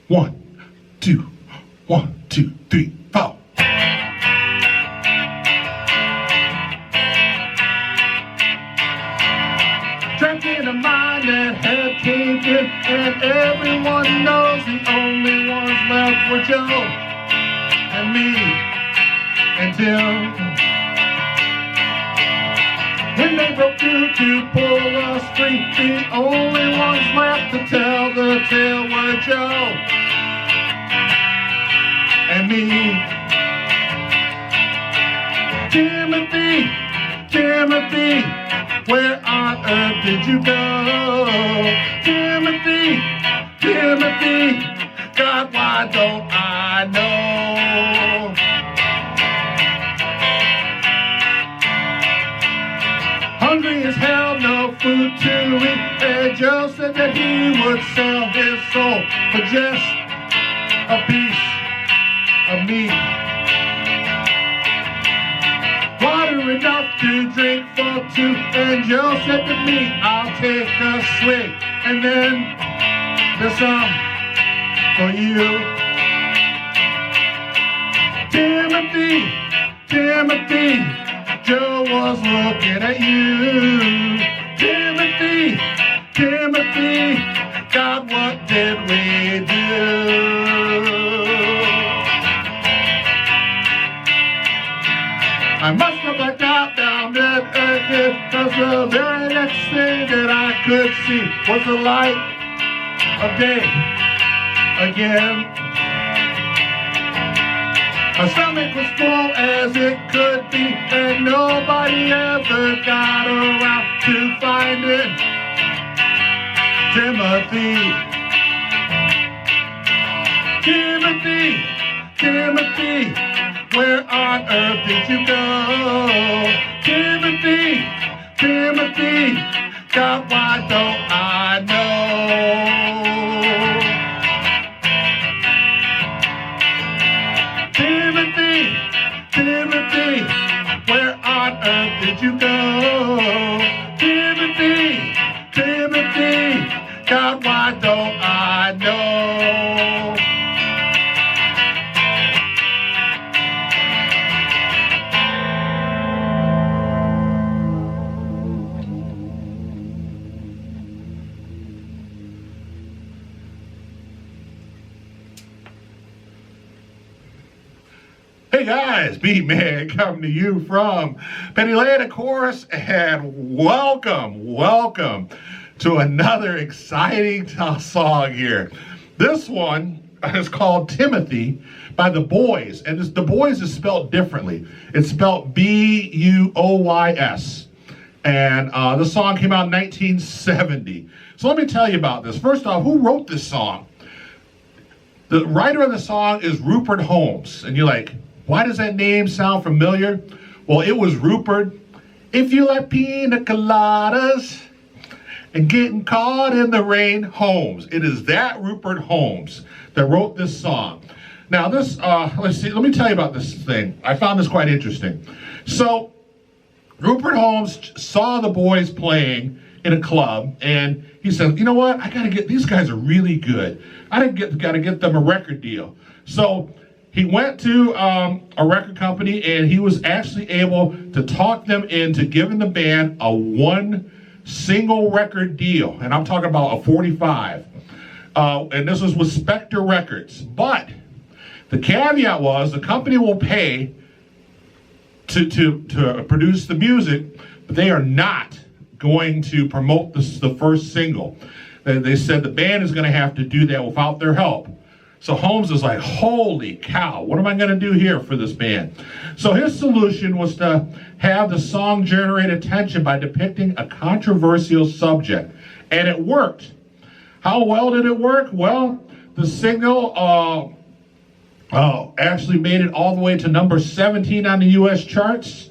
1, 2, 1, 2, 3, 4. Trapped in a mind that had caved in, and everyone knows the only ones left were Joe and me and Tim. When they broke through to pull us free, the only ones left to tell the tale were Joe and me. Timothy, Timothy, where on earth did you go? Timothy, Timothy, God, why don't I know? Hungry as hell, no food to eat, and Joe said that he would sell his soul for just a piece of meat. Water enough to drink for two, and Joe said to me, I'll take a swig, and then there's some for you. Timothy, Timothy, Joe was looking at you. Timothy, Timothy, God, what did we do? I must have blacked out down that exit, cause the very next thing that I could see was the light of day again. My stomach was full as it could be, and nobody ever got around to find it. Timothy, Timothy, Timothy, where on earth did you go? Timothy, Timothy, God, why don't I know? Timothy, Timothy, where on earth did you go? Timothy, Timothy, God, why don't I know? Hey guys, Bman coming to you from Pennsylvania, of course, and welcome to another exciting song here. This one is called Timothy by the Buoys, and the Buoys is spelled differently. It's spelled B-U-O-Y-S, and the song came out in 1970. So let me tell you about this. First off, who wrote this song? The writer of the song is Rupert Holmes, and you're like, why does that name sound familiar? Well, it was Rupert. If you like pina coladas and getting caught in the rain, Holmes. It is that Rupert Holmes that wrote this song. Now this, let's see, let me tell you about this thing. I found this quite interesting. So, Rupert Holmes saw the Buoys playing in a club, and he said, you know what, I gotta get, these guys are really good. I gotta get them a record deal. So, he went to a record company, and he was actually able to talk them into giving the band a one single record deal. And I'm talking about a 45. And this was with Spectre Records. But the caveat was the company will pay to produce the music, but they are not going to promote the first single. They said the band is going to have to do that without their help. So Holmes is like, holy cow, what am I going to do here for this band? So his solution was to have the song generate attention by depicting a controversial subject. And it worked. How well did it work? Well, the single actually made it all the way to number 17 on the US charts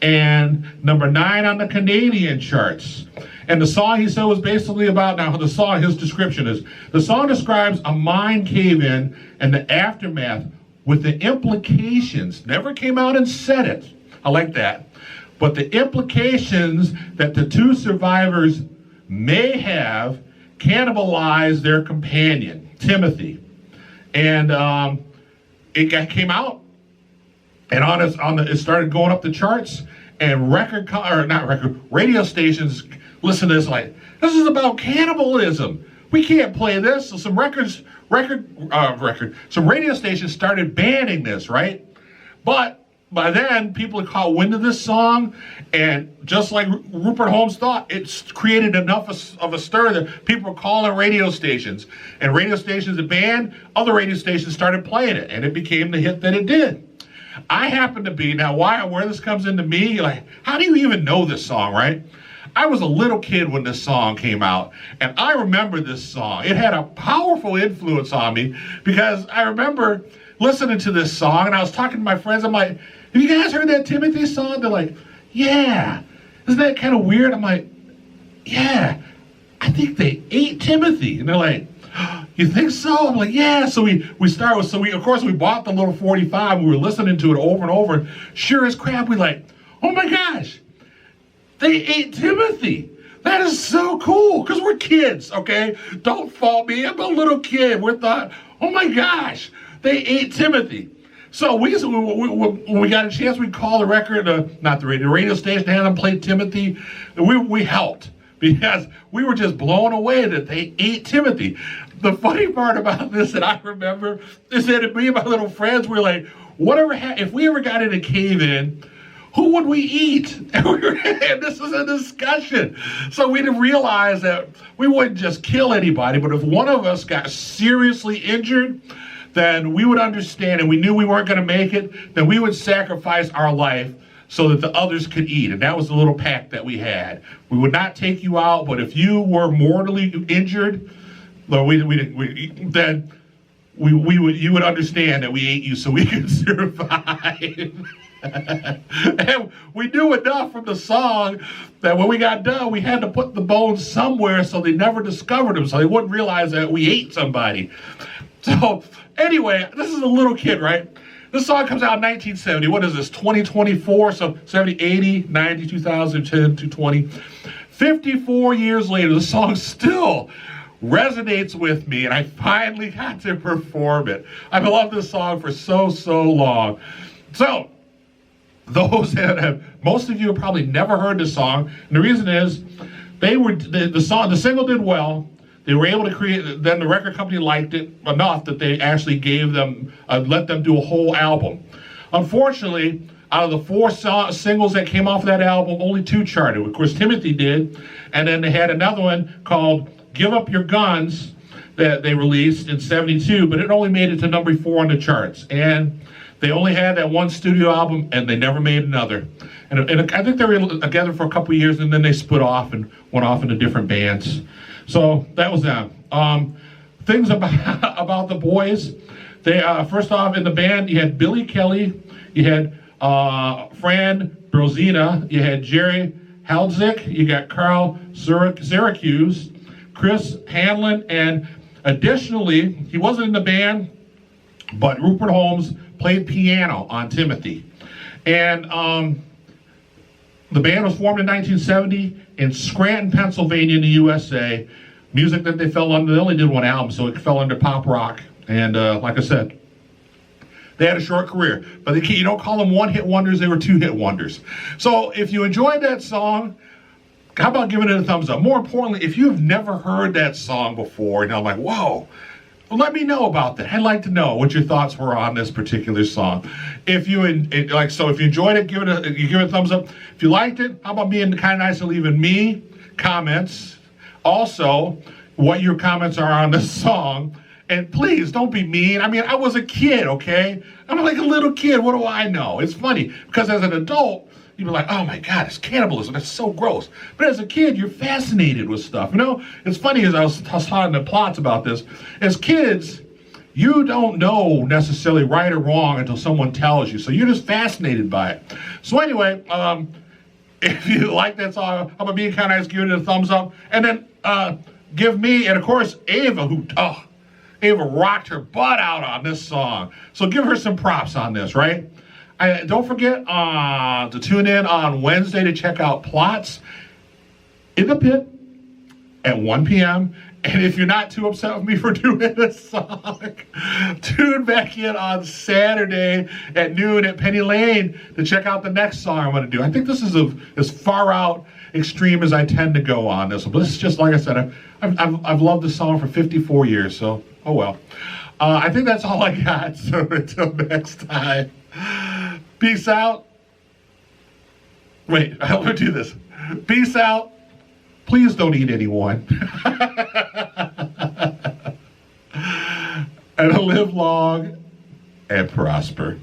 and number 9 on the Canadian charts. And the song, he said, was basically about, now the song, his description is, the song describes a mine cave-in and the aftermath with the implications, never came out and said it, I like that, but the implications that the two survivors may have cannibalized their companion, Timothy. And came out, and it started going up the charts, and radio stations listen to this like, this is about cannibalism. We can't play this. So some some radio stations started banning this, right? But by then, people had caught wind of this song, and just like Rupert Holmes thought, it's created enough of a stir that people were calling radio stations. And radio stations that banned, other radio stations started playing it, and it became the hit that it did. I happen to be, now where this comes into me, like, how do you even know this song, right? I was a little kid when this song came out, and I remember this song. It had a powerful influence on me, because I remember listening to this song, and I was talking to my friends. I'm like, have you guys heard that Timothy song? They're like, yeah. Isn't that kind of weird? I'm like, yeah, I think they ate Timothy. And they're like, you think so? I'm like, yeah. So we of course we bought the little 45. We were listening to it over and over. And sure as crap, we like, oh my gosh, they ate Timothy. That is so cool, because we're kids, okay? Don't fault me. I'm a little kid. We thought, oh my gosh, they ate Timothy. So when we got a chance, we'd call the radio station, to have them play Timothy. We helped, because we were just blown away that they ate Timothy. The funny part about this that I remember is that me and my little friends were like, if we ever got in a cave-in, who would we eat? And this was a discussion. So we didn't realize that we wouldn't just kill anybody, but if one of us got seriously injured, then we would understand, and we knew we weren't going to make it, then we would sacrifice our life so that the others could eat. And that was the little pact that we had. We would not take you out, but if you were mortally injured, then you would understand that we ate you so we could survive. And we knew enough from the song that when we got done, we had to put the bones somewhere so they never discovered them, so they wouldn't realize that we ate somebody. So anyway, this is a little kid, right? This song comes out in 1970. What is this, 2024? So 70, 80, 90, 2010, 220. 54 years later, the song still resonates with me, and I finally got to perform it. I've loved this song for so long. So, most of you have probably never heard this song, and the reason is, the single did well. They were able to create, then the record company liked it enough that they actually let them do a whole album. Unfortunately, out of the 4 singles that came off of that album, only 2 charted. Of course, Timothy did, and then they had another one called Give Up Your Guns that they released in 72, but it only made it to number 4 on the charts. And they only had that one studio album, and they never made another. And I think they were together for a couple of years, and then they split off and went off into different bands. So that was them. Things about the Buoys. They first off, in the band, you had Billy Kelly, you had Fran Brozina, you had Jerry Haldzik, you got Carl Syracuse, Chris Hanlon, and additionally, he wasn't in the band, but Rupert Holmes played piano on Timothy. And the band was formed in 1970 in Scranton, Pennsylvania in the USA. Music that they fell under, they only did one album, so it fell under pop rock. And like I said, they had a short career. But you don't call them one-hit wonders, they were 2-hit wonders. So if you enjoyed that song, how about giving it a thumbs up? More importantly, if you've never heard that song before, and I'm like, whoa, well, let me know about that. I'd like to know what your thoughts were on this particular song. If you enjoyed it, give it a thumbs up. If you liked it, how about being kind of nice and leaving me comments? Also, what your comments are on this song. And please, don't be mean. I mean, I was a kid, okay? I'm like a little kid. What do I know? It's funny, because as an adult, you'd be like, oh my God, it's cannibalism. That's so gross. But as a kid, you're fascinated with stuff. You know, it's funny, as I was talking to Plots about this. As kids, you don't know necessarily right or wrong until someone tells you. So you're just fascinated by it. So anyway, if you like that song, how about being kind of nice, give it a thumbs up. And then give me, and of course, Ava, Ava rocked her butt out on this song. So give her some props on this, right? Don't forget to tune in on Wednesday to check out Plots in the Pit at 1 p.m. And if you're not too upset with me for doing this song, tune back in on Saturday at noon at Penny Lane to check out the next song I'm going to do. I think this is as far out extreme as I tend to go on this one. But this is just, like I said, I've loved this song for 54 years, so oh well. I think that's all I got, so until next time, peace out. Wait, let me do this. Peace out. Please don't eat anyone. And live long and prosper.